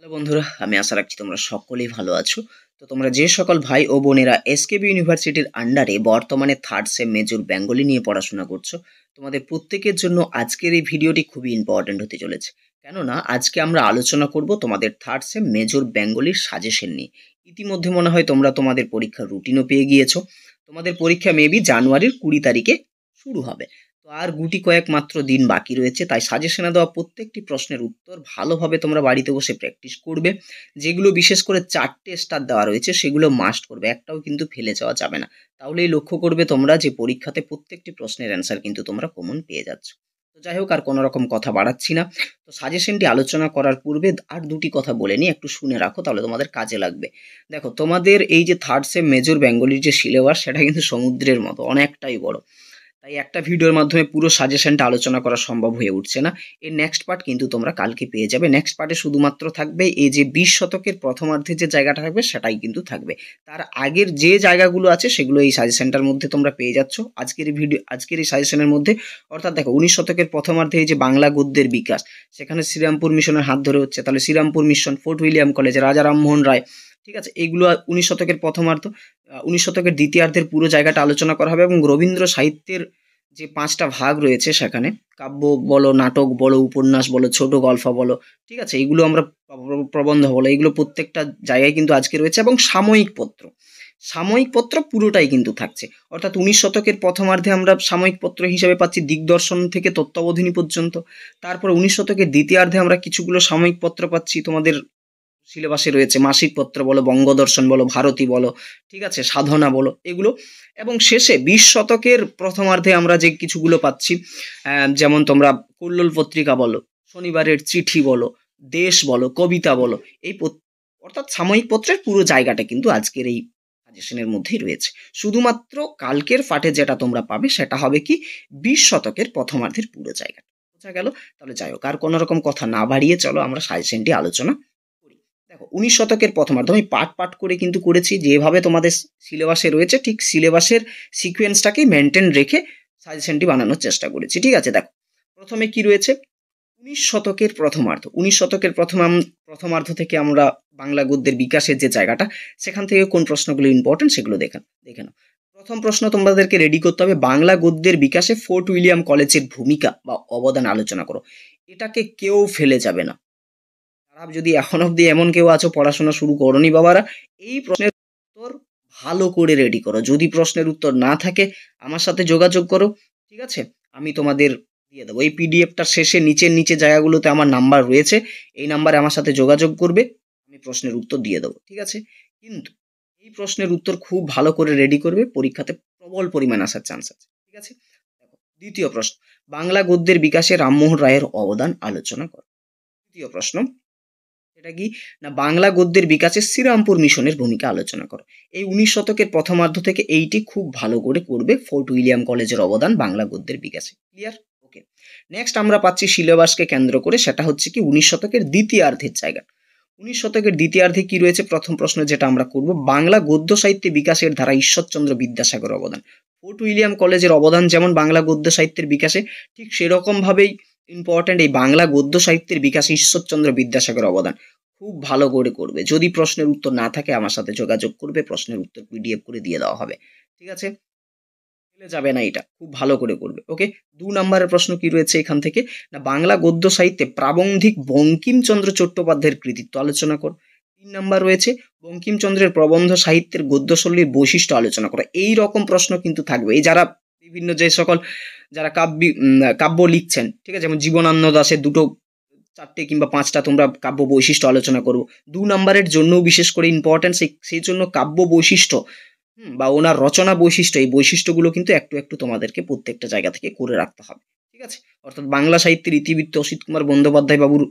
Hello বন্ধুরা, আমি আশা রাখছি তোমরা সকলেই ভালো আছো। তো তোমরা যে সকল ভাই ও বোনেরা এসকেবি ইউনিভার্সিটির আন্ডারে বর্তমানে থার্ড সেম মেজর বেঙ্গলি নিয়ে পড়াশোনা করছো, তোমাদের প্রত্যেকের জন্য আজকের এই ভিডিওটি খুবই ইম্পর্ট্যান্ট হতে চলেছে। কেননা আজকে আমরা আলোচনা করব তোমাদের থার্ড সেম মেজর বেঙ্গলির সাজেশন নিয়ে। ইতিমধ্যে মনে হয় তোমরা তোমাদের পরীক্ষার রুটিনও পেয়ে গিয়েছো। তোমাদের পরীক্ষা মেবি জানুয়ারির 20 তারিখে শুরু হবে। তো আর গুটি কয়েক মাত্র দিন বাকি রয়েছে, তাই সাজেশনে দেওয়া প্রত্যেকটি প্রশ্নের উত্তর ভালোভাবে তোমরা বাড়িতে বসে প্র্যাকটিস করবে। যেগুলো বিশেষ করে 4টে স্টার দেওয়া রয়েছে সেগুলো মাস্ট করবে, একটাও কিন্তু ফেলে যাওয়া যাবে না। তাহলেই লক্ষ্য করবে তোমরা যে পরীক্ষাতে প্রত্যেকটি প্রশ্নের অ্যান্সার কিন্তু তোমরা কমন পেয়ে যাচ্ছ। তো যাই হোক, আর কোনো রকম কথা বাড়াচ্ছি না। তো সাজেশনটি আলোচনা করার পূর্বে আর দুটি কথা বলে নিই, একটু শুনে রাখো, তাহলে তোমাদের কাজে লাগবে। দেখো, তোমাদের এই যে থার্ড সেম মেজর বেঙ্গলির যে সিলেবাস, সেটা কিন্তু সমুদ্রের মতো অনেকটাই বড়। তাই একটা ভিডিওর মাধ্যমে পুরো সাজেশনটা আলোচনা করা সম্ভব হয়ে উঠছে না। এর নেক্সট পার্ট কিন্তু তোমরা কালকে পেয়ে যাবে। নেক্সট পার্টে শুধুমাত্র থাকবে এই যে 20 শতকের প্রথমার্ধে যে জায়গাটা থাকবে সেটাই কিন্তু থাকবে। তার আগের যে জায়গাগুলো আছে সেগুলো এই সাজেশনটার মধ্যে তোমরা পেয়ে যাচ্ছ আজকের এই সাজেশনের মধ্যে। অর্থাৎ দেখো, 19 শতকের প্রথমার্ধে এই যে বাংলা গদ্যের বিকাশ, সেখানে শ্রীরামপুর মিশনের হাত ধরে হচ্ছে। তাহলে Serampore mission, Fort William college, Raja Rammohan রায়, ঠিক আছে, এইগুলো 19 শতকের প্রথমার্ধ। 19 শতকের দ্বিতীয়ার্ধের পুরো জায়গাটা আলোচনা করা হবে, এবং রবীন্দ্র সাহিত্যের যে 5টা ভাগ রয়েছে সেখানে, কাব্য বলো, নাটক বলো, উপন্যাস বলো, ছোট গল্প বলো, ঠিক আছে, এগুলো আমরা প্রবন্ধ বলো, এগুলো প্রত্যেকটা জায়গায় কিন্তু আজকে রয়েছে। এবং সাময়িক পত্র পুরোটাই কিন্তু থাকছে। অর্থাৎ 19 শতকের প্রথমার্ধে আমরা সাময়িক পত্র হিসেবে পাচ্ছি দিগদর্শন থেকে তত্ত্বাবধানী পর্যন্ত। তারপর 19 শতকের দ্বিতীয়ার্ধে আমরা কিছুগুলো সাময়িক পত্র পাচ্ছি, তোমাদের সিলেবাসে রয়েছে মাসিক পত্র বলো, বঙ্গদর্শন বলো, ভারতী বলো, ঠিক আছে, সাধনা বলো, এগুলো। এবং শেষে 20 শতকের প্রথমার্ধে আমরা যে কিছুগুলো পাচ্ছি, যেমন তোমরা কল্লোল পত্রিকা বলো, শনিবারের চিঠি বলো, দেশ বলো, কবিতা বলো, এই অর্থাৎ সাময়িক পত্রের পুরো জায়গাটা কিন্তু আজকের এই সাজেশনের মধ্যেই রয়েছে। শুধুমাত্র কালকের পাঠে যেটা তোমরা পাবে সেটা হবে কি 20 শতকের প্রথমার্ধের পুরো জায়গাটা। বোঝা গেল? তাহলে যাই হোক, আর কোনো রকম কথা না বাড়িয়ে চলো আমরা সাজেশনটি আলোচনা করি। দেখো, 19 শতকের প্রথমার্ধ আমি পার্ট করে কিন্তু করেছি, যেভাবে তোমাদের সিলেবাসে রয়েছে ঠিক সিলেবাসের সিকোয়েন্সটাকে মেনটেন রেখে সাজেশনটি বানানোর চেষ্টা করেছি। ঠিক আছে, দেখো প্রথমে কি রয়েছে, 19 শতকের প্রথমার্ধ। 19 শতকের প্রথমার্ধ থেকে আমরা বাংলা গদ্যের বিকাশের যে জায়গাটা, সেখান থেকে কোন প্রশ্নগুলো ইম্পর্টেন্ট সেগুলো দেখে নাও। প্রথম প্রশ্ন তোমাদেরকে রেডি করতে হবে, বাংলা গদ্যের বিকাশে ফোর্ট উইলিয়াম কলেজের ভূমিকা বা অবদান আলোচনা করো। এটাকে কেউ ফেলে যাবে না। তারা যদি এখন অব্দি এমন কেউ আছো পড়াশোনা শুরু করোনি বাবারা, এই প্রশ্নের উত্তর ভালো করে রেডি করো। যদি প্রশ্নের উত্তর না থাকে আমার সাথে যোগাযোগ করো, ঠিক আছে, আমি তোমাদের দিয়ে দেবো। এই পিডিএফটার শেষে নিচে জায়গাগুলোতে আমার নাম্বার রয়েছে, এই নাম্বারে আমার সাথে যোগাযোগ করবে, আমি প্রশ্নের উত্তর দিয়ে দেবো। ঠিক আছে, কিন্তু এই প্রশ্নের উত্তর খুব ভালো করে রেডি করবে, পরীক্ষাতে প্রবল পরিমাণ আসার চান্স আছে। ঠিক আছে, দেখো দ্বিতীয় প্রশ্ন, বাংলা গদ্যের বিকাশে রামমোহন রায়ের অবদান আলোচনা করো। তৃতীয় প্রশ্ন, এটা কি না, বাংলা গদ্যের বিকাশে শ্রীরামপুর মিশনের ভূমিকা আলোচনা করো। এই 19 শতকের প্রথমার্ধ থেকে এইটি খুব ভালো করে করবে, ফোর্ট উইলিয়াম কলেজের অবদান বাংলা গদ্যের বিকাশে। ক্লিয়ার? ওকে। নেক্সট আমরা পাচ্ছি সিলেবাসকে কেন্দ্র করে, সেটা হচ্ছে কি 19 শতকের দ্বিতীয়ার্ধের জায়গা। 19 শতকের দ্বিতীয়ার্ধে কি রয়েছে, প্রথম প্রশ্ন যেটা আমরা করব, বাংলা গদ্য সাহিত্যে বিকাশের ধারা ঈশ্বরচন্দ্র বিদ্যাসাগর অবদান। ফোর্ট উইলিয়াম কলেজের অবদান যেমন বাংলা গদ্য সাহিত্যের বিকাশে, ঠিক সেরকম ভাবেই ইম্পর্ট্যান্ট এই বাংলা গদ্য সাহিত্যের বিকাশে ঈশ্বরচন্দ্র বিদ্যাসাগর অবদান। খুব ভালো করে করবে। যদি প্রশ্নের উত্তর না থাকে আমার সাথে যোগাযোগ করবে, প্রশ্নের উত্তর পিডিএফ করে দিয়ে দেওয়া হবে। ঠিক আছে, ফেলে যাবে না, এটা খুব ভালো করে করবে। ওকে। 2 নম্বরের প্রশ্ন কি রয়েছে এখান থেকে, না বাংলা গদ্য সাহিত্যে প্রাবন্ধিক বঙ্কিমচন্দ্র চট্টোপাধ্যায়ের কৃতিত্ব আলোচনা কর। 3 নম্বর রয়েছে বঙ্কিমচন্দ্রের প্রবন্ধ সাহিত্যের গদ্যশৈলীর বৈশিষ্ট্য আলোচনা করা। এই রকম প্রশ্ন কিন্তু থাকবে। এই যারা বিভিন্ন যে সকল যারা কাব্য লিখছেন, ঠিক আছে, যেমন জীবনানন্দ দাশের 4টে কিংবা 5টা তোমরা কাব্য বৈশিষ্ট্য আলোচনা করবো। 2 নম্বরের জন্যও বিশেষ করে ইম্পর্টেন্ট, সেই জন্য কাব্য বৈশিষ্ট্য বা ওনার রচনা বৈশিষ্ট্য, এই বৈশিষ্ট্যগুলো কিন্তু একটু তোমাদেরকে প্রত্যেকটা জায়গা থেকে করে রাখতে হবে। ঠিক আছে, অর্থাৎ বাংলা সাহিত্যের ইতিবৃত্ত অসিত কুমার বন্দ্যোপাধ্যায় বাবুর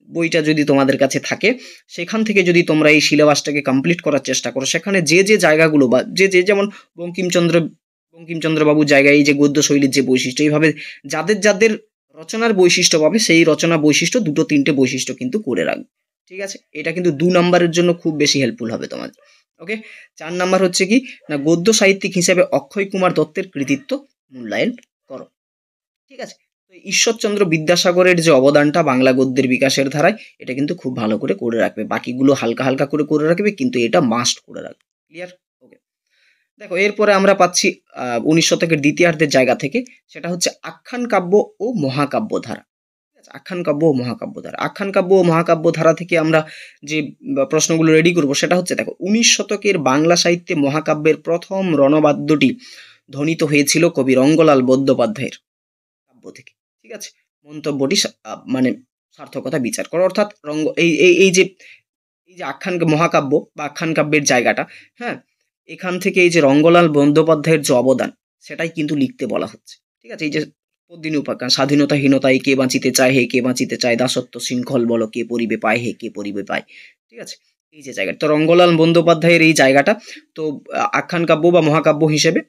বইটা যদি তোমাদের কাছে থাকে, সেখান থেকে যদি তোমরা এই সিলেবাসটাকে কমপ্লিট করার চেষ্টা করো, সেখানে যে জায়গাগুলো বা যে যেমন বঙ্কিমচন্দ্র বাবুর জায়গায় এই যে গদ্য শৈলীর যে বৈশিষ্ট্য, এইভাবে যাদের রচনার বৈশিষ্ট্য পাবে, সেই রচনা বৈশিষ্ট্য 2-3টে বৈশিষ্ট্য কিন্তু করে রাখবে। ঠিক আছে, এটা কিন্তু 2 নম্বরের জন্য খুব বেশি হেল্পফুল হবে তোমাদের। ওকে। 4 নাম্বার হচ্ছে কি না, গদ্য সাহিত্যিক হিসেবে অক্ষয় কুমার দত্তের কৃতিত্ব মূল্যায়ন করো। ঠিক আছে, তো ঈশ্বরচন্দ্র বিদ্যাসাগরের যে অবদানটা বাংলা গদ্যের বিকাশের ধারায়, এটা কিন্তু খুব ভালো করে রাখবে। বাকিগুলো হালকা হালকা করে রাখবে, কিন্তু এটা মাস্ট করে রাখবে। ক্লিয়ার? ওকে। দেখো এরপরে আমরা পাচ্ছি 19 শতকের দ্বিতীয়ার্ধের জায়গা থেকে, সেটা হচ্ছে আখ্যান কাব্য ও মহাকাব্য ধারা। ঠিক আছে? আখ্যান কাব্য ও মহাকাব্য ধারা। আখ্যান কাব্য ও মহাকাব্য ধারা থেকে আমরা যে প্রশ্নগুলো রেডি করব, সেটা হচ্ছে দেখো 19 শতকের বাংলা সাহিত্যে মহাকাব্যের প্রথম রণবাদ্যটি ধ্বনিত হয়েছিল কবি রঙ্গলাল বন্দ্যোপাধ্যায়ের কাব্য থেকে। ঠিক আছে? মন্তব্যটি মানে সার্থকতা বিচার করো। অর্থাৎ এই যে আখ্যান মহাকাব্য বা আখ্যান কাব্যের জায়গাটা, হ্যাঁ, এখান থেকে এই যে রঙ্গলাল বন্দ্যোপাধ্যায়ের যে অবদান, সেটাই কিন্তু লিখতে বলা হচ্ছে। ঠিক আছে? এই যে পদ্মিনী উপাখ্যান, স্বাধীনতাহীনতায় কে বাঁচিতে চায় হে কে বাঁচিতে চায়, দাসত্ব শৃঙ্খল বলো কে পরিবে পায় হে কে পরিবে পায়। ঠিক আছে? এই যে জায়গাটা, তো রঙ্গলাল বন্দ্যোপাধ্যায়ের এই জায়গাটা, তো আখ্যান কাব্য বা মহাকাব্য হিসেবে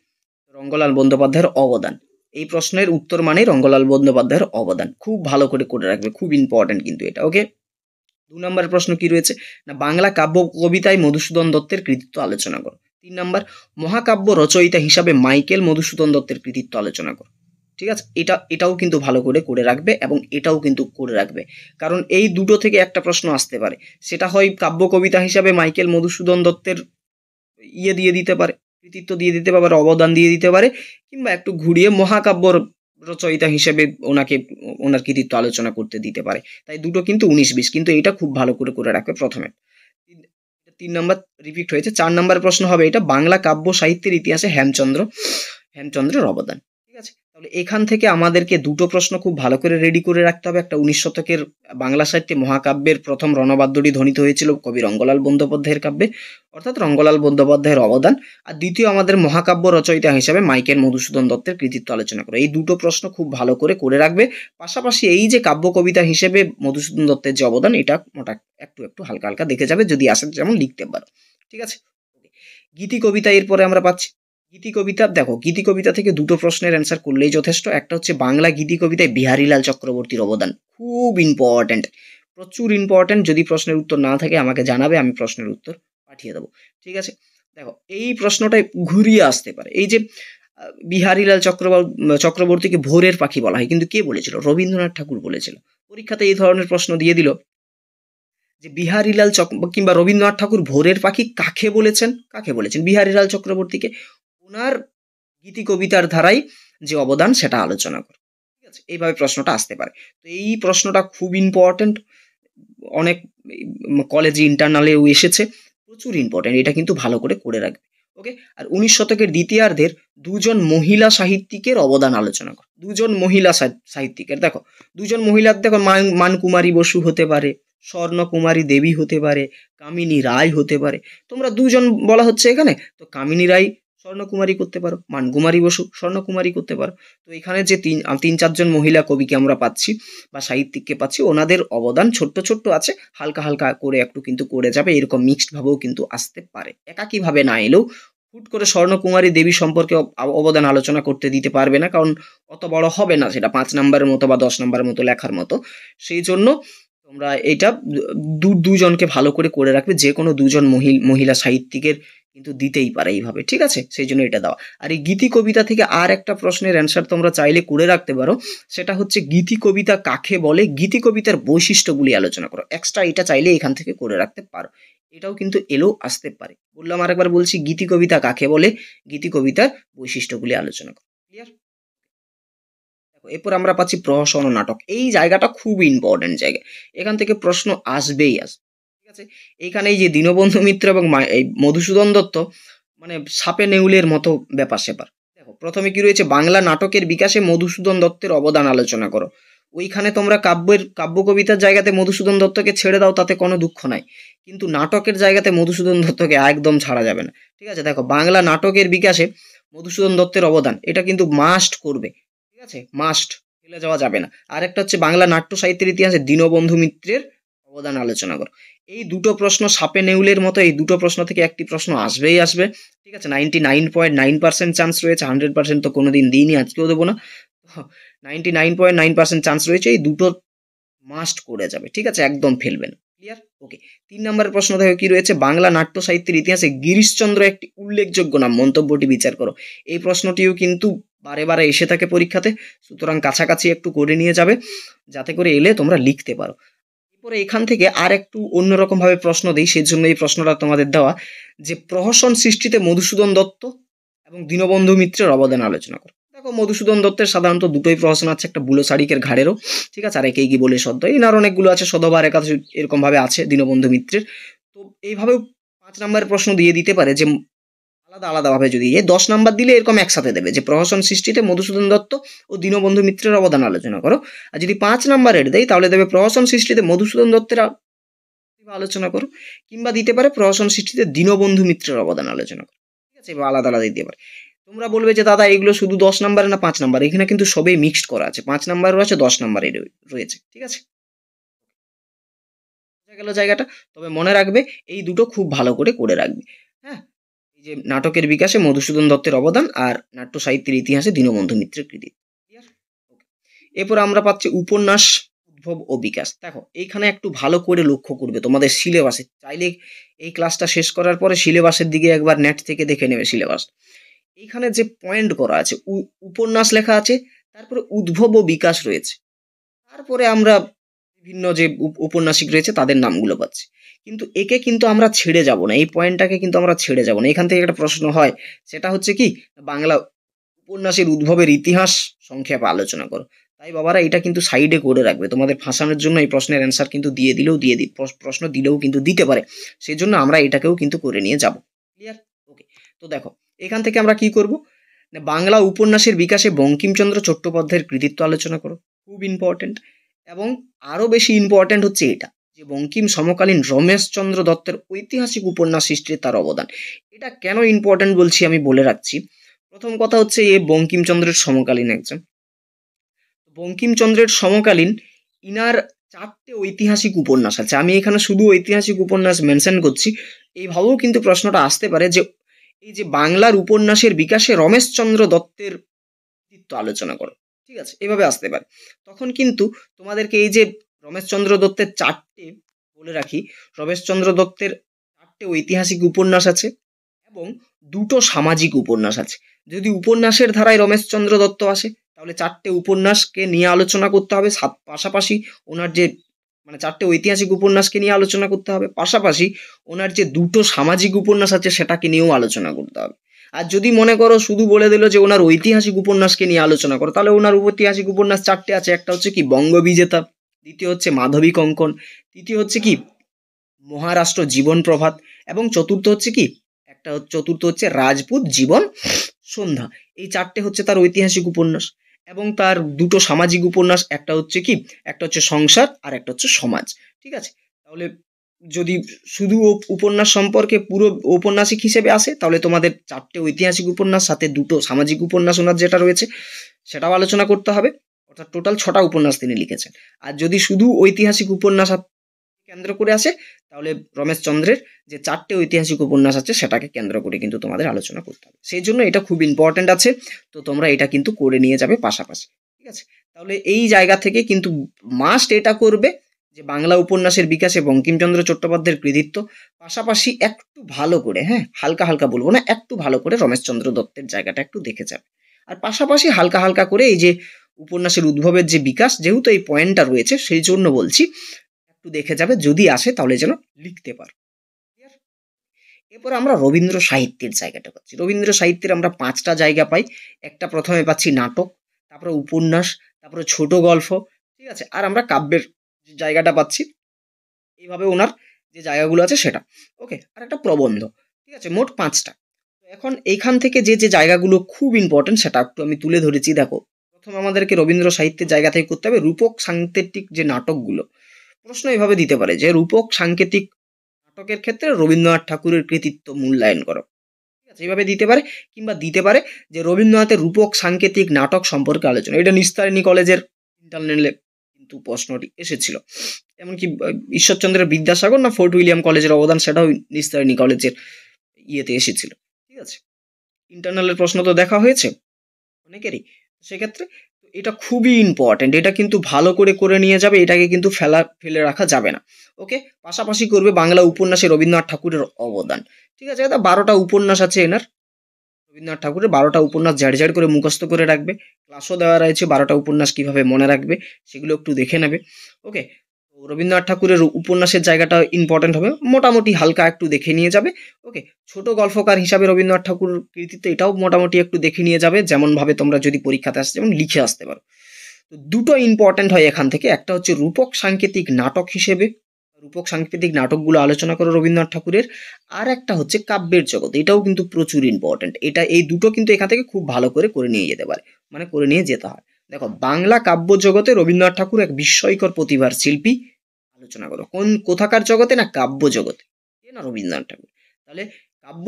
রঙ্গলাল বন্দ্যোপাধ্যায়ের অবদান, এই প্রশ্নের উত্তর মানে রঙ্গলাল বন্দ্যোপাধ্যায়ের অবদান। খুব ভালো করে রাখবে, খুব ইম্পর্টেন্ট কিন্তু এটা। ওকে। 2 নম্বর প্রশ্ন কি রয়েছে না, বাংলা কাব্য কবিতায় মধুসূদন দত্তের কৃতিত্ব আলোচনা করো। 3 নম্বর, মহাকাব্য রচয়িতা হিসাবে মাইকেল মধুসূদন দত্তের কৃতিত্ব আলোচনা করো। ঠিক আছে? এটাও কিন্তু ভালো করে রাখবে, এবং এটাও কিন্তু করে রাখবে, কারণ এই দুটো থেকে একটা প্রশ্ন আসতে পারে। সেটা হয় কাব্য কবিতা হিসাবে মাইকেল মধুসূদন দত্তের দিয়ে দিতে পারে, কৃতিত্ব দিয়ে দিতে পারে, অবদান দিয়ে দিতে পারে, কিংবা একটু ঘুরিয়ে মহাকাব্য রচয়িতা হিসেবে ওনার কৃতিত্ব আলোচনা করতে দিতে পারে। তাই দুটো কিন্তু 19-20, কিন্তু এটা খুব ভালো করে রাখবে প্রথমে। 3 নম্বর রিপিট হয়েছে। 4 নম্বর প্রশ্ন হবে এটা, বাংলা কাব্য সাহিত্যের ইতিহাসে হেমচন্দ্রের অবদান। ঠিক আছে? তাহলে এখান থেকে আমাদেরকে দুটো প্রশ্ন খুব ভালো করে রেডি করে রাখতে হবে। একটা 19 শতকের বাংলা সাহিত্যে মহাকাব্যের প্রথম রণবাদ্যটি ধ্বনিত হয়েছিল কবি রঙ্গলাল বন্দ্যোপাধ্যায়ের কাব্যে, অর্থাৎ রঙ্গলাল বন্দ্যোপাধ্যায়ের অবদান। আর দ্বিতীয়, আমাদের মহাকাব্য রচয়িতা হিসাবে মাইকেল মধুসূদন দত্তের কৃতিত্ব আলোচনা করো। এই দুটো প্রশ্ন খুব ভালো করে রাখবে। পাশাপাশি এই যে কাব্য কবিতা হিসেবে মধুসূদন দত্তের যে অবদান, এটা একটু হালকা হালকা দেখে যাবে, যদি আসে যেমন লিখতে পারো। ঠিক আছে? গীতি কবিতা এরপরে আমরা পাচ্ছি। গীতি কবিতা, দেখো গীতি কবিতা থেকে দুটো প্রশ্নের অ্যান্সার করলেই যথেষ্ট। একটা হচ্ছে বাংলা গীতি কবিতায় বিহারীলাল চক্রবর্তীর অবদান, খুব ইম্পর্ট্যান্ট, প্রচুর ইম্পর্ট্যান্ট। যদি প্রশ্নের উত্তর না থাকে আমাকে জানাবে, আমি প্রশ্নের উত্তর পাঠিয়ে দেবো। ঠিক আছে? দেখো এই প্রশ্নটাই ঘুরিয়ে আসতে পারে। এই যে বিহারীলাল চক্রবর্তীকে ভোরের পাখি বলা হয়, কিন্তু কে বলেছিল? রবীন্দ্রনাথ ঠাকুর বলেছিল। পরীক্ষাতে এই ধরনের প্রশ্ন দিয়ে দিল যে বিহারীলাল কিংবা রবীন্দ্রনাথ ঠাকুর ভোরের পাখি কাকে বলেছেন? বিহারীলাল চক্রবর্তীকে। ওনার গীতি কবিতার ধারায় যে অবদান, সেটা আলোচনা করো। ঠিক আছে? এইভাবে প্রশ্নটা আসতে পারে। তো এই প্রশ্নটা খুব ইম্পর্ট্যান্ট, অনেক কলেজে ইন্টারনালেও এসেছে, প্রচুর ইম্পর্ট্যান্ট। এটা কিন্তু ভালো করে রাখবে। ওকে। আর 19 শতকের দ্বিতীয়ার্ধের দুজন মহিলা সাহিত্যিকের অবদান আলোচনা করো। দুজন মহিলা সাহিত্যিকের, দেখো দুজন মহিলার, দেখো মানকুমারী বসু হতে পারে, স্বর্ণকুমারী দেবী হতে পারে, কামিনী রায় হতে পারে। তোমরা দুজন বলা হচ্ছে এখানে, তো কামিনী রায় স্বর্ণকুমারী করতে পারো, মানকুমারী বসু স্বর্ণকুমারী করতে পারো। তো এখানে যে 3-4জন মহিলা কবিকে আমরা পাচ্ছি বা সাহিত্যিককে পাচ্ছি, ওনাদের অবদান ছোট্ট আছে, হালকা হালকা করে একটু কিন্তু করে যাবে। এরকম মিক্সড ভাবেও কিন্তু আসতে পারে, একাকীভাবে না এলেও। হুট করে স্বর্ণকুমারী দেবী সম্পর্কে অবদান আলোচনা করতে দিতে পারবে না, কারণ অত বড় হবে না সেটা 5 নম্বরের মতো বা 10 নম্বরের মতো লেখার মতো। সেই জন্য তোমরা এটা দুজনকে ভালো করে রাখবে। যে কোনো দুজন মহিলা সাহিত্যিকের কিন্তু দিতেই পারে এইভাবে। ঠিক আছে? সেই জন্য এটা দেওয়া। আর এই গীতি কবিতা থেকে আর একটা প্রশ্নের অ্যান্সার তোমরা চাইলে করে রাখতে পারো, সেটা হচ্ছে গীতি কবিতা কাকে বলে, গীতি কবিতার বৈশিষ্ট্যগুলি আলোচনা করো। এক্সট্রা এটা চাইলে এখান থেকে করে রাখতে পারো। এটাও কিন্তু আসতে পারে। বললাম, আরেকবার বলছি, গীতি কবিতা কাকে বলে, গীতি কবিতার বৈশিষ্ট্যগুলি আলোচনা করো। ক্লিয়ার? এরপর আমরা পাচ্ছি প্রহসন ও নাটক। এই জায়গাটা খুব ইম্পর্টেন্ট জায়গা, এখান থেকে প্রশ্ন আসবেই আসবে। ঠিক আছে? এইখানে এই যে দীনবন্ধু মিত্র এবং এই মধুসূদন দত্ত, মানে সাপে নেউলের মতো ব্যাপার স্যাপার। দেখো প্রথমে কি রয়েছে, বাংলা নাটকের বিকাশে মধুসূদন দত্তের অবদান আলোচনা করো। ওইখানে তোমরা কাব্য কবিতার জায়গাতে মধুসূদন দত্তকে ছেড়ে দাও, তাতে কোনো দুঃখ নাই, কিন্তু নাটকের জায়গাতে মধুসূদন দত্তকে একদম ছাড়া যাবে না। ঠিক আছে? দেখো বাংলা নাটকের বিকাশে মধুসূদন দত্তের অবদান, এটা কিন্তু মাস্ট করবে। ঠিক আছে? মাস্ট, ফেলে যাওয়া যাবে না। আর একটা হচ্ছে বাংলা নাট্য সাহিত্যের ইতিহাসে দীনবন্ধু মিত্রের অবদান আলোচনা করো। এই দুটো প্রশ্ন সাপে নেউলের মতো, এই দুটো প্রশ্ন থেকে একটি প্রশ্ন আসবেই আসবে। ঠিক আছে? 99.9% চান্স রয়েছে, 100% তো কোনোদিন দিইনি, আজকেও দেবো না। 99.9% চান্স রয়েছে, এই দুটো মাস্ট করে যাবে। ঠিক আছে? একদম ফেলবে না। ক্লিয়ার? ওকে। ৩ নম্বরের প্রশ্ন দেখো কি রয়েছে, বাংলা নাট্য সাহিত্যের ইতিহাসে গিরিশচন্দ্র একটি উল্লেখযোগ্য নাম, মন্তব্যটি বিচার করো। এই প্রশ্নটিও কিন্তু বারে বারে এসে থাকে পরীক্ষাতে, সুতরাং কাছাকাছি একটু করে নিয়ে যাবে যাতে করে এলে তোমরা লিখতে পারো। এরপরে এখান থেকে আর একটু অন্যরকম ভাবে প্রশ্ন দিই, সেই জন্য এই প্রশ্নটা তোমাদের দেওয়া, যে প্রহসন সৃষ্টিতে মধুসূদন দত্ত এবং দীনবন্ধু মিত্রের অবদান আলোচনা করো। দেখো মধুসূদন দত্তের সাধারণত দুটোই প্রহসন আছে, একটা বুলো শাড়িকের ঘাড়েরও, ঠিক আছে, আর একেই কি বলে সদ্য, এনার অনেকগুলো আছে, সদবার একাদশী এরকম ভাবে আছে দীনবন্ধু মিত্রের। তো এইভাবেও 5 নম্বরের প্রশ্ন দিয়ে দিতে পারে, যে আলাদা আলাদাভাবে যদি 10 নাম্বার দিলে এরকম একসাথে দেবে, যে প্রহসন সৃষ্টিতে মধুসূদন দত্ত ও দীনবন্ধু মিত্রের অবদান আলোচনা করো। আর যদি 5 নাম্বারের দেয় তাহলে দেবে প্রহসন সৃষ্টিতে মধুসূদন দত্তের আলোচনা করো, কিংবা দিতে পারে প্রহসন সৃষ্টিতে দীনবন্ধু মিত্রের অবদান আলোচনা করো। ঠিক আছে, এবার আলাদা আলাদা দিতে পারে। তোমরা বলবে যে দাদা এগুলো শুধু 10 নাম্বারে না 5 নাম্বার, এখানে কিন্তু সবই মিক্সড করা আছে, 5 নাম্বারও আছে 10 নাম্বারে রয়েছে। ঠিক আছে, বোঝা গেল জায়গাটা? তবে মনে রাখবে এই দুটো খুব ভালো করে করে রাখবে। হ্যাঁ, এই যে নাটকের বিকাশে মধুসূদন দত্তের অবদান আর নাট্য সাহিত্যের ইতিহাসে দীনবন্ধু মিত্রের কৃতিত্ব। এরপর আমরা পাচ্ছি উপন্যাস উদ্ভব ও বিকাশ। দেখো এইখানে একটু ভালো করে লক্ষ্য করবে তোমাদের সিলেবাসে, চাইলে এই ক্লাসটা শেষ করার পরে সিলেবাসের দিকে একবার নেট থেকে দেখে নেবে সিলেবাস। এইখানে যে পয়েন্ট করা আছে, উপন্যাস লেখা আছে, তারপরে উদ্ভব ও বিকাশ রয়েছে, তারপরে আমরা বিভিন্ন যে উপন্যাসিক রয়েছে তাদের নামগুলো পাচ্ছি। কিন্তু একে কিন্তু আমরা ছেড়ে যাব না, এই পয়েন্টটাকে কিন্তু আমরা ছেড়ে যাব না। এখান থেকে একটা প্রশ্ন হয়, সেটা হচ্ছে কি, বাংলা উপন্যাসের উদ্ভবের ইতিহাস সংক্ষেপে আলোচনা করো। তাই বাবারা এটা কিন্তু সাইডে করে রাখবে, তোমাদের ফাঁসানোর জন্য এই প্রশ্নের অ্যান্সার কিন্তু প্রশ্ন দিলেও কিন্তু দিতে পারে, সেই জন্য আমরা এটাকেও কিন্তু করে নিয়ে যাব। ক্লিয়ার? ওকে। তো দেখো এখান থেকে আমরা কি করব, বাংলা উপন্যাসের বিকাশে বঙ্কিমচন্দ্র চট্টোপাধ্যায়ের কৃতিত্ব আলোচনা করো, খুব ইম্পর্টেন্ট। এবং আরও বেশি ইম্পর্টেন্ট হচ্ছে এটা, যে বঙ্কিম সমকালীন রমেশচন্দ্র দত্তের ঐতিহাসিক উপন্যাস সৃষ্টির তার অবদান। এটা কেন ইম্পর্টেন্ট বলছি আমি বলে রাখছি। প্রথম কথা হচ্ছে এ বঙ্কিমচন্দ্রের সমকালীন একজন, বঙ্কিমচন্দ্রের সমকালীন ইনার 4টে ঐতিহাসিক উপন্যাস আছে। আমি এখানে শুধু ঐতিহাসিক উপন্যাস মেনশন করছি, এইভাবেও কিন্তু প্রশ্নটা আসতে পারে যে এই যে বাংলার উপন্যাসের বিকাশে রমেশচন্দ্র দত্তের কৃতিত্ব আলোচনা করো। ঠিক আছে, এভাবে আসতে পারে। তখন কিন্তু তোমাদেরকে এই যে রমেশচন্দ্র দত্তের 4টে, বলে রাখি, রমেশচন্দ্র দত্তের 4টে ঐতিহাসিক উপন্যাস আছে এবং 2টো সামাজিক উপন্যাস আছে। যদি উপন্যাসের ধারায় রমেশচন্দ্র দত্ত আসে তাহলে 4টে উপন্যাসকে নিয়ে আলোচনা করতে হবে, পাশাপাশি ওনার যে 4টে ঐতিহাসিক উপন্যাসকে নিয়ে আলোচনা করতে হবে, পাশাপাশি ওনার যে 2টো সামাজিক উপন্যাস আছে সেটাকে নিয়েও আলোচনা করতে হবে। আর যদি মনে করো শুধু বলে দিল যে ওনার ঐতিহাসিক উপন্যাসকে নিয়ে আলোচনা করো, তাহলে ওনার ঐতিহাসিক উপন্যাস 4টে আছে। একটা হচ্ছে কি বঙ্গবিজেতা, দ্বিতীয় হচ্ছে মাধবী কঙ্কন, তৃতীয় হচ্ছে কি মহারাষ্ট্র জীবন প্রভাত, এবং চতুর্থ হচ্ছে রাজপুত জীবন সন্ধ্যা। এই 4টে হচ্ছে তার ঐতিহাসিক উপন্যাস। এবং তার 2টো সামাজিক উপন্যাস, একটা হচ্ছে সংসার আর একটা হচ্ছে সমাজ। ঠিক আছে, তাহলে যদি শুধু উপন্যাস সম্পর্কে পুরো ঔপন্যাসিক হিসেবে আসে তাহলে তোমাদের 4টে ঐতিহাসিক উপন্যাস সাথে 2টো সামাজিক উপন্যাস ওনার যেটা রয়েছে সেটাও আলোচনা করতে হবে, অর্থাৎ টোটাল 6টা উপন্যাস তিনি লিখেছেন। আর যদি শুধু ঐতিহাসিক উপন্যাস কেন্দ্র করে আসে তাহলে রমেশচন্দ্রের যে 4টে ঐতিহাসিক উপন্যাস আছে সেটাকে কেন্দ্র করে কিন্তু তোমাদের আলোচনা করতে হবে। সেই জন্য এটা খুব ইম্পর্টেন্ট আছে, তো তোমরা এটা কিন্তু করে নিয়ে যাবে পাশাপাশি। ঠিক আছে, তাহলে এই জায়গা থেকে কিন্তু মাস্ট এটা করবে যে বাংলা উপন্যাসের বিকাশে বঙ্কিমচন্দ্র চট্টোপাধ্যায়ের কৃতিত্ব, পাশাপাশি একটু ভালো করে, হ্যাঁ হালকা হালকা বলবো না, একটু ভালো করে রমেশচন্দ্র দত্তের জায়গাটা একটু দেখে যাবে। আর পাশাপাশি হালকা হালকা করে এই যে উপন্যাসের উদ্ভবের যে বিকাশ, যেহেতু এই পয়েন্টটা রয়েছে সেই জন্য বলছি, একটু দেখে যাবে, যদি আসে তাহলে যেন লিখতে পারো। এরপর আমরা রবীন্দ্র সাহিত্যের জায়গাটা পাচ্ছি। রবীন্দ্র সাহিত্যের আমরা 5টা জায়গা পাই। একটা প্রথমে পাচ্ছি নাটক, তারপরে উপন্যাস, তারপরে ছোট গল্প, ঠিক আছে, আর আমরা কাব্যের যে জায়গাটা পাচ্ছি। এইভাবে ওনার যে জায়গাগুলো আছে সেটা, ওকে, আর একটা প্রবন্ধ। ঠিক আছে, মোট 5টা। এখন এইখান থেকে যে যে জায়গাগুলো খুব ইম্পর্টেন্ট সেটা একটু আমি তুলে ধরেছি। দেখো প্রথম আমাদেরকে রবীন্দ্র সাহিত্যের জায়গা থেকে করতে হবে রূপক সাংকেতিক যে নাটকগুলো। প্রশ্ন এভাবে দিতে পারে যে রূপক সাংকেতিক নাটকের ক্ষেত্রে রবীন্দ্রনাথ ঠাকুরের কৃতিত্ব মূল্যায়ন করো। ঠিক আছে, এইভাবে দিতে পারে, কিংবা দিতে পারে যে রবীন্দ্রনাথের রূপক সাংকেতিক নাটক সম্পর্কে আলোচনা। এটা নিস্তারিণী কলেজের ইন্টারনালে কিন্তু প্রশ্নটি এসেছিল। এমনকি ঈশ্বরচন্দ্রের বিদ্যাসাগর না ফোর্ট উইলিয়াম কলেজের অবদান, সেটাও নিস্তারিণী কলেজের ইয়েতে এসেছিল। ঠিক আছে, ইন্টারনালের প্রশ্ন তো দেখা হয়েছে অনেকেরই। সেক্ষেত্রে এটা খুবই ইম্পর্টেন্ট, এটা কিন্তু ভালো করে করে নিয়ে যাবে, এটাকে কিন্তু ফেলে রাখা যাবে না। ওকে, পাশাপাশি করবে বাংলা উপন্যাসে রবীন্দ্রনাথ ঠাকুরের অবদান। ঠিক আছে, এটা 12টা উপন্যাস আছে এনার, রবীন্দ্রনাথ ঠাকুরের 12টা উপন্যাস ঝাড় ঝাড় করে মুখস্থ করে রাখবে। ক্লাসও দেওয়া রয়েছে 12টা উপন্যাস কিভাবে মনে রাখবে, সেগুলো একটু দেখে নেবে। ওকে, তো রবীন্দ্রনাথ ঠাকুরের উপন্যাসের জায়গাটা ইম্পর্টেন্ট হবে, মোটামুটি হালকা একটু দেখে নিয়ে যাবে। ওকে, ছোট গল্পকার হিসাবে রবীন্দ্রনাথ ঠাকুর কৃতিত্ব, এটাও মোটামুটি একটু দেখে নিয়ে যাবে, যেমনভাবে তোমরা যদি পরীক্ষাতে আসতে যেমন লিখে আসতে পারো। তো দুটো ইম্পর্টেন্ট হয় এখান থেকে, একটা হচ্ছে রূপক সাংকেতিক নাটক হিসেবে, রূপক সাংকেতিক নাটকগুলো আলোচনা করো রবীন্দ্রনাথ ঠাকুরের। আর একটা হচ্ছে কাব্যের জগৎ, এটাও কিন্তু প্রচুর ইম্পর্টেন্ট, এই দুটো কিন্তু এখান থেকে খুব ভালো করে করে নিয়ে যেতে পারে, মানে করে নিয়ে যেতে হয়। দেখো, বাংলা কাব্য জগতে রবীন্দ্রনাথ ঠাকুর এক বিস্ময়কর প্রতিভার শিল্পী, আলোচনা করো কোথাকার জগতে, না কাব্য জগতে, না রবীন্দ্রনাথ ঠাকুর। তাহলে কাব্য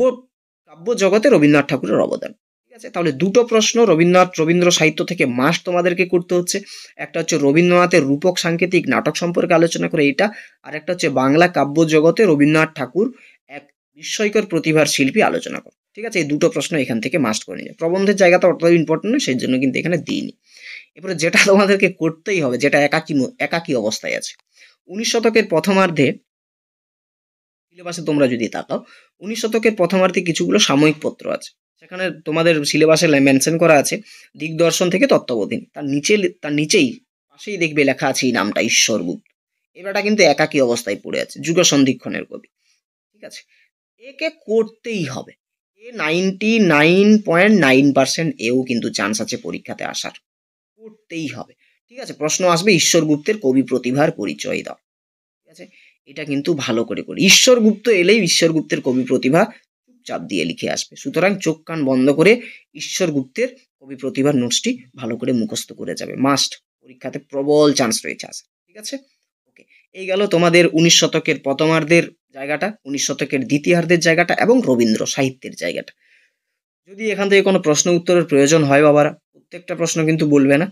কাব্য জগতে রবীন্দ্রনাথ ঠাকুরের অবদান। ঠিক আছে, তাহলে দুটো প্রশ্ন রবীন্দ্র সাহিত্য থেকে মাস্ট তোমাদেরকে করতে হচ্ছে। একটা হচ্ছে রবীন্দ্রনাথের রূপক সাংকেতিক নাটক সম্পর্কে আলোচনা করে এটা, আর একটা হচ্ছে বাংলা কাব্য জগতে রবীন্দ্রনাথ ঠাকুর এক বিস্ময়কর প্রতিভার শিল্পী, আলোচনা করো। ঠিক আছে, এই দুটো প্রশ্ন এখান থেকে মাস্ট করে নিয়ে, প্রবন্ধের জায়গাটা অতটা ইম্পর্টেন্ট নয়, সেই জন্য কিন্তু এখানে দিইনি। এরপরে যেটা তোমাদেরকে করতেই হবে, যেটা একাকী অবস্থায় আছে, 19 শতকের প্রথমার্ধে সিলেবাসে তোমরা যদি তাকাও, 19 শতকের প্রথমার্ধে কিছুগুলো সাময়িক পত্র আছে, সেখানে তোমাদের সিলেবাসে মেনশন করা আছে দিগদর্শন থেকে তত্ত্ববোধিনী, তার নিচেই পাশেই দেখবে লেখা আছে এই নামটা, ঈশ্বরগুপ্ত। এবারটা কিন্তু একাকী অবস্থায় পড়ে আছে, যুগ সন্ধিক্ষণের কবি। ঠিক আছে, একে করতেই হবে, 99.9% এও কিন্তু চান্স আছে পরীক্ষাতে আসার, করতেই হবে। ঠিক আছে, প্রশ্ন আসবে ঈশ্বরগুপ্তের কবি প্রতিভার পরিচয় দাও। ঠিক আছে, এটা কিন্তু ভালো করে করি, ঈশ্বরগুপ্ত এলেই ঈশ্বরগুপ্তের কবি প্রতিভা চুপচাপ দিয়ে লিখে আসবে, সুতরাং চোখ কান বন্ধ করে ঈশ্বরগুপ্তের কবি প্রতিভার নোটসটি ভালো করে মুখস্থ করে যাবে, মাস্ট, পরীক্ষাতে প্রবল চান্স রয়েছে আসে। ঠিক আছে, ওকে, এই গেল তোমাদের 19 শতকের প্রথমার্ধের জায়গাটা, 19 শতকের দ্বিতীয়ার্ধের জায়গাটা এবং রবীন্দ্র সাহিত্যের জায়গাটা। যদি এখান থেকে কোনো প্রশ্ন উত্তরের প্রয়োজন হয় বাবারা, প্রত্যেকটা প্রশ্ন কিন্তু বলবে না,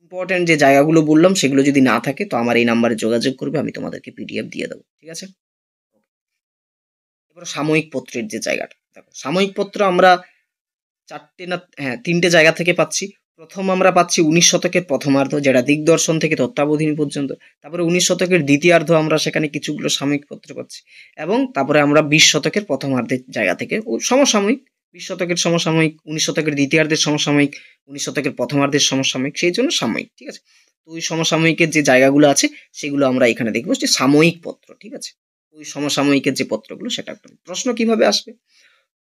ইম্পর্টেন্ট যে জায়গাগুলো বললাম সেগুলো যদি না থাকে তো আমার এই নাম্বারে যোগাযোগ করবে, আমি তোমাদেরকে পিডিএফ দিয়ে দেবো। ঠিক আছে, এবার সাময়িক পত্রের যে জায়গাটা, দেখো সাময়িক পত্র আমরা তিনটে জায়গা থেকে পাচ্ছি। প্রথম আমরা পাচ্ছি 19 শতকের প্রথমার্ধ, যেটা দিগদর্শন থেকে তত্ত্বাবধানী পর্যন্ত, তারপরে 19 শতকের দ্বিতীয়ার্ধ আমরা সেখানে কিছুগুলো সাময়িক পত্র পাচ্ছি, এবং তারপরে আমরা 20 শতকের প্রথমার্ধের জায়গা থেকে সমসাময়িক, 20 শতকের সমসাময়িক, 19 শতকের দ্বিতীয়ার্ধের সমসাময়িক, 19 শতকের প্রথমার্ধের সমসাময়িক, সেই জন্য সাময়িক। ঠিক আছে, তো ওই সমসাময়িকের যে জায়গাগুলো আছে সেগুলো আমরা এখানে দেখবো, যে সাময়িক পত্র। ঠিক আছে, ওই সমসাময়িকের যে পত্রগুলো, সেটা প্রশ্ন কিভাবে আসবে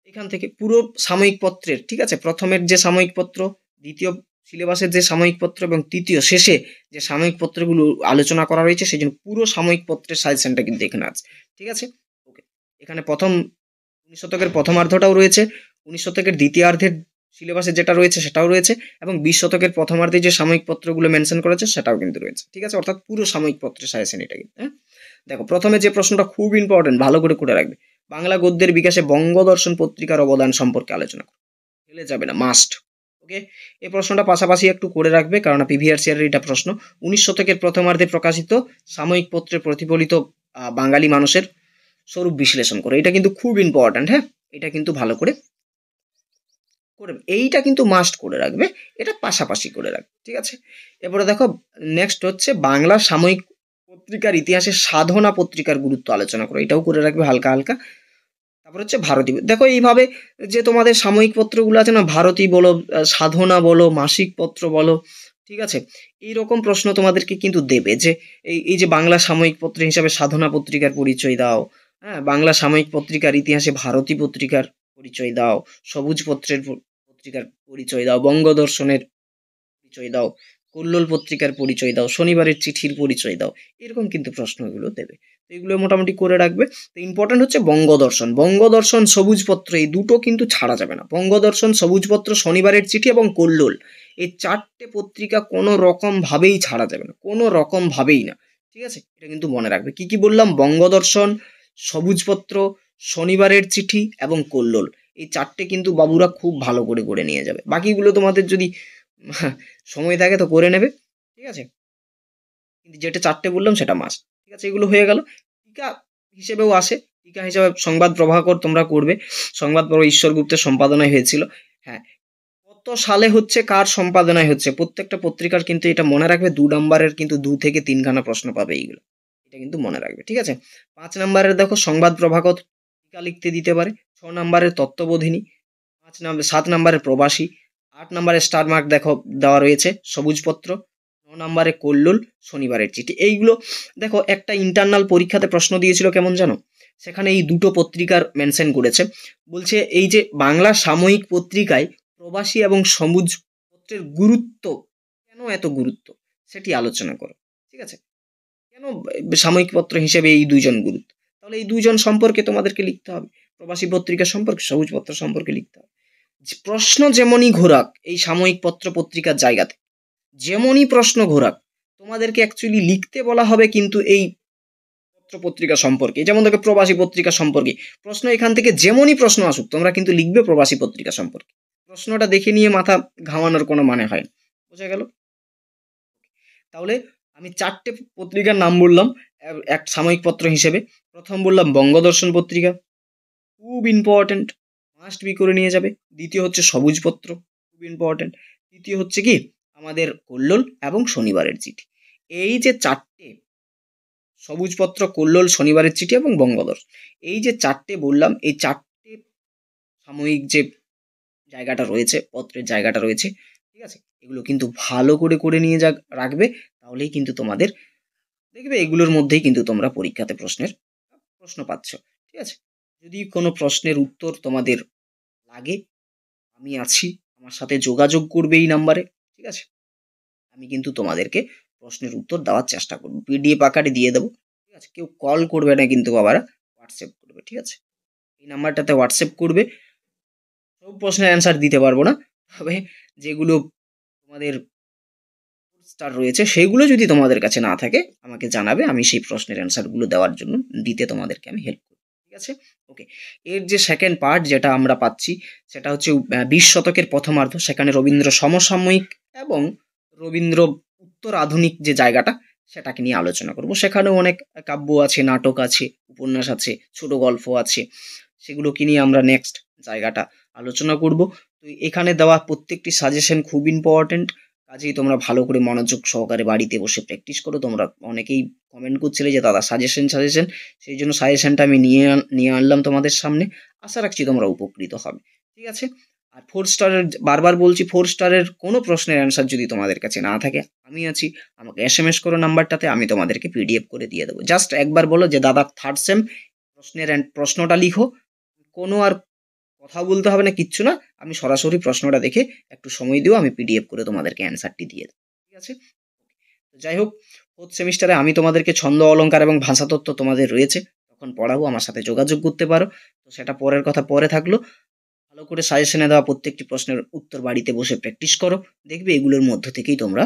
এখান থেকে পুরো সাময়িক পত্রের। ঠিক আছে, প্রথমের যে সাময়িক পত্র, দ্বিতীয় সিলেবাসের যে সাময়িক পত্র এবং তৃতীয় শেষে যে সাময়িক পত্রগুলো আলোচনা করা রয়েছে, সেই জন্য পুরো সাময়িক পত্রের সাজেশনটা কিন্তু এখানে আছে। ঠিক আছে, ওকে, এখানে 19 শতকের প্রথমার্ধটাও রয়েছে, 19 শতকের দ্বিতীয়ার্ধের সিলেবাসে যেটা রয়েছে সেটাও রয়েছে, এবং 20 শতকের প্রথমার্ধে যে সাময়িক পত্রগুলো মেনশন করেছে সেটাও কিন্তু রয়েছে। ঠিক আছে, অর্থাৎ পুরো সাময়িক পত্রের সাজেশন এটা কিন্তু। হ্যাঁ, দেখো প্রথমে যে প্রশ্নটা খুব ইম্পর্টেন্ট, ভালো করে রাখবে, বাংলা গদ্যের বিকাশে বঙ্গদর্শন পত্রিকার অবদান সম্পর্কে আলোচনা করো, ফেলে যাবে না, মাস্ট। ওকে, এই প্রশ্নটা পাশাপাশি একটু করে রাখবে, কারণ পিভিআরসি-এর এটা প্রশ্ন। 19 শতকের প্রথমার্ধে প্রকাশিত সাময়িক পত্রে প্রতিফলিত বাঙালি মানুষের স্বরূপ বিশ্লেষণ করো, এটা কিন্তু খুব ইম্পর্ট্যান্ট। হ্যাঁ, এটা কিন্তু ভালো করে এইটা কিন্তু মাস্ট করে রাখবে, এটা পাশাপাশি করে রাখবে। ঠিক আছে, এরপরে দেখো নেক্সট হচ্ছে বাংলা সাময়িক পত্রিকার ইতিহাসে সাধনা পত্রিকার গুরুত্ব আলোচনা করো, এটাও করে রাখবে হালকা হালকা। তারপর হচ্ছে ভারতী, দেখো এইভাবে যে তোমাদের সাময়িক পত্রগুলো আছে না, ভারতী বলো, সাধনা বলো, মাসিক পত্র বলো, ঠিক আছে, এইরকম প্রশ্ন তোমাদেরকে কিন্তু দেবে, যে এই যে বাংলা সাময়িক পত্র হিসাবে সাধনা পত্রিকার পরিচয় দাও, হ্যাঁ, বাংলা সাময়িক পত্রিকার ইতিহাসে ভারতী পত্রিকার পরিচয় দাও, সবুজ পত্রিকার পরিচয় দাও, বঙ্গদর্শনের পরিচয় দাও, কল্লোল পত্রিকার পরিচয় দাও, শনিবারের চিঠির পরিচয় দাও, এরকম কিন্তু প্রশ্নগুলো দেবে। তো এগুলো মোটামুটি করে রাখবে। তো ইম্পর্টেন্ট হচ্ছে বঙ্গদর্শন, সবুজপত্র, এই দুটো কিন্তু ছাড়া যাবে না। বঙ্গদর্শন, সবুজপত্র, শনিবারের চিঠি এবং কল্লোল, এই 4টে পত্রিকা কোনো রকম ভাবেই ছাড়া যাবে না, কোনো রকম ভাবেই না। ঠিক আছে, এটা কিন্তু মনে রাখবে। কি কি বললাম? বঙ্গদর্শন, সবুজপত্র, শনিবারের চিঠি এবং কল্লোল, এই 4টে কিন্তু বাবুরা খুব ভালো করে নিয়ে যাবে। বাকিগুলো তোমাদের যদি সময় থাকে তো করে নেবে। ঠিক আছে, কিন্তু যেটা 4টে বললাম সেটা মাস্ট। ঠিক আছে, এগুলো হয়ে গেল। টিকা হিসেবেও আসে, টিকা হিসেবে সংবাদ প্রভাকর তোমরা করবে, সংবাদ প্রভাকর ঈশ্বরগুপ্তের সম্পাদনায় হয়েছিল। হ্যাঁ, কত কত সালে হচ্ছে, কার সম্পাদনায় হচ্ছে, প্রত্যেকটা পত্রিকার কিন্তু এটা মনে রাখবে। 2 নাম্বারের কিন্তু 2 থেকে 3 খানা প্রশ্ন পাবে এইগুলো, এটা কিন্তু মনে রাখবে, ঠিক আছে। 5 নাম্বারের দেখো সংবাদ প্রভাকর টিকা লিখতে দিতে পারে। 6 নাম্বারের তত্ত্ববোধিনী, 7 নাম্বারের প্রবাসী, 8 নাম্বারের স্টার মার্ক দেখো দেওয়া রয়েছে সবুজপত্র, 9 নাম্বারে কল্লোল, শনিবারের চিঠি। এইগুলো দেখো একটা ইন্টারনাল পরীক্ষাতে প্রশ্ন দিয়েছিল কেমন জানো, সেখানে এই দুটো পত্রিকার মেনশন করেছে। বলছে এই যে বাংলা সাময়িক পত্রিকায় প্রবাসী এবং সবুজ পত্রের গুরুত্ব, কেন এত গুরুত্ব সেটি আলোচনা করো, ঠিক আছে। কেন সাময়িক পত্র হিসেবে এই দুইজন গুরুত্ব, তাহলে এই দুইজন সম্পর্কে তোমাদেরকে লিখতে হবে। প্রবাসী পত্রিকা সম্পর্কে, সবুজ পত্র সম্পর্কে লিখতে হবে। প্রশ্ন যেমনই ঘোরাক এই সাময়িক পত্র পত্রিকার জায়গাতে, যেমনই প্রশ্ন ঘোরাক, তোমাদেরকে অ্যাকচুয়ালি লিখতে বলা হবে কিন্তু এই পত্র পত্রিকা সম্পর্কে। যেমন দেখো প্রবাসী পত্রিকা সম্পর্কে প্রশ্ন, এখান থেকে যেমনই প্রশ্ন আসুক তোমরা কিন্তু লিখবে প্রবাসী পত্রিকা সম্পর্কে। প্রশ্নটা দেখে নিয়ে মাথা ঘামানোর কোনো মানে হয় না, বোঝা গেল। তাহলে আমি 4টে পত্রিকার নাম বললাম এক সাময়িক পত্র হিসেবে। প্রথম বললাম বঙ্গদর্শন পত্রিকা, খুব ইম্পর্টেন্ট, মাস্ট বি করে নিয়ে যাবে। দ্বিতীয় হচ্ছে সবুজপত্র, খুব ইম্পর্টেন্ট। তৃতীয় হচ্ছে কি আমাদের কল্লোল এবং শনিবারের চিঠি। এই যে 4টে, সবুজপত্র, কল্লোল, শনিবারের চিঠি এবং বঙ্গদর্শন, এই যে 4টে বললাম, এই 4টে সাময়িক যে জায়গাটা রয়েছে, পত্রের জায়গাটা রয়েছে, ঠিক আছে, এগুলো কিন্তু ভালো করে করে নিয়ে রাখবে। তাহলেই কিন্তু তোমাদের দেখবে এগুলোর মধ্যেই কিন্তু তোমরা পরীক্ষাতে প্রশ্ন পাচ্ছ, ঠিক আছে। যদি কোনো প্রশ্নের উত্তর তোমাদের লাগে, আমি আছি, আমার সাথে যোগাযোগ করবে এই নাম্বারে, ঠিক আছে। আমি কিন্তু তোমাদেরকে প্রশ্নের উত্তর দেওয়ার চেষ্টা করবো, পিডিএফ আকারে দিয়ে দেবো, ঠিক আছে। কেউ কল করবে না কিন্তু বাবারা, হোয়াটসঅ্যাপ করবে, ঠিক আছে। এই নাম্বারটাতে হোয়াটসঅ্যাপ করবে। সব প্রশ্নের অ্যান্সার দিতে পারবো না, তবে যেগুলো তোমাদের স্টার রয়েছে সেগুলো যদি তোমাদের কাছে না থাকে আমাকে জানাবে, আমি সেই প্রশ্নের অ্যান্সারগুলো দেওয়ার জন্য দিতে তোমাদেরকে আমি হেল্প করব, ঠিক আছে। ওকে, এর যে সেকেন্ড পার্ট যেটা আমরা পাচ্ছি সেটা হচ্ছে 20 শতকের প্রথমার্ধ। সেখানে রবীন্দ্র সমসাময়িক এবং রবীন্দ্র উত্তর আধুনিক যে জায়গাটা সেটাকে নিয়ে আলোচনা করব। সেখানেও অনেক কাব্য আছে, নাটক আছে, উপন্যাস আছে, ছোট গল্প আছে, সেগুলোকে নিয়ে আমরা নেক্সট জায়গাটা আলোচনা করব। তো এখানে দেওয়া প্রত্যেকটি সাজেশন খুব ইম্পর্টেন্ট, কাজেই তোমরা ভালো করে মনোযোগ সহকারে বাড়িতে বসে প্র্যাকটিস করো। তোমরা অনেকেই কমেন্ট করছিলে যে দাদা সাজেশন, সেই জন্য সাজেশনটা আমি নিয়ে আনলাম তোমাদের সামনে। আশা রাখছি তোমরা উপকৃত হবে, ঠিক আছে। আর 4 স্টারের, বারবার বলছি, 4 স্টারের কোনো প্রশ্নের অ্যান্সার যদি তোমাদের কাছে না থাকে আমি আছি, আমাকে SMS করো নাম্বারটাতে, আমি তোমাদেরকে PDF করে দিয়ে দেবো। জাস্ট একবার বলো যে দাদা 3rd সেম প্রশ্নটা লিখো, কোনো আর কথা বলতে হবে না, কিচ্ছু না, আমি সরাসরি প্রশ্নটা দেখে একটু সময় দিও, আমি PDF করে তোমাদেরকে অ্যান্সারটি দিয়ে দেবো, ঠিক আছে। যাই হোক, 4th সেমিস্টারে আমি তোমাদেরকে ছন্দ, অলঙ্কার এবং ভাষাতত্ত্ব তোমাদের রয়েছে, তখন পড়াবো, আমার সাথে যোগাযোগ করতে পারো। তো সেটা পরের কথা পরে থাকলো। ভালো করে সাজেশনে দেওয়া প্রত্যেকটি প্রশ্নের উত্তর বাড়িতে বসে প্র্যাকটিস করো, দেখবে এগুলোর মধ্য থেকেই তোমরা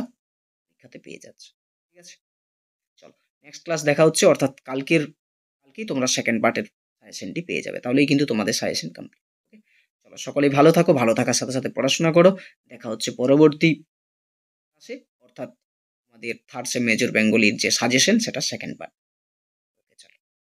পরীক্ষাতে পেয়ে যাচ্ছ, ঠিক আছে। চলো, নেক্সট ক্লাস দেখা হচ্ছে, অর্থাৎ কালকেই তোমরা সেকেন্ড পার্টের সাজেশনটি পেয়ে যাবে, তাহলেই কিন্তু তোমাদের সাজেশন কমপ্লিট। চলো, সকলেই ভালো থাকো, ভালো থাকার সাথে সাথে পড়াশোনা করো। দেখা হচ্ছে পরবর্তী ক্লাসে, অর্থাৎ আমাদের 3rd সেম মেজর বেঙ্গলির যে সাজেশন সেটা সেকেন্ড পার্ট।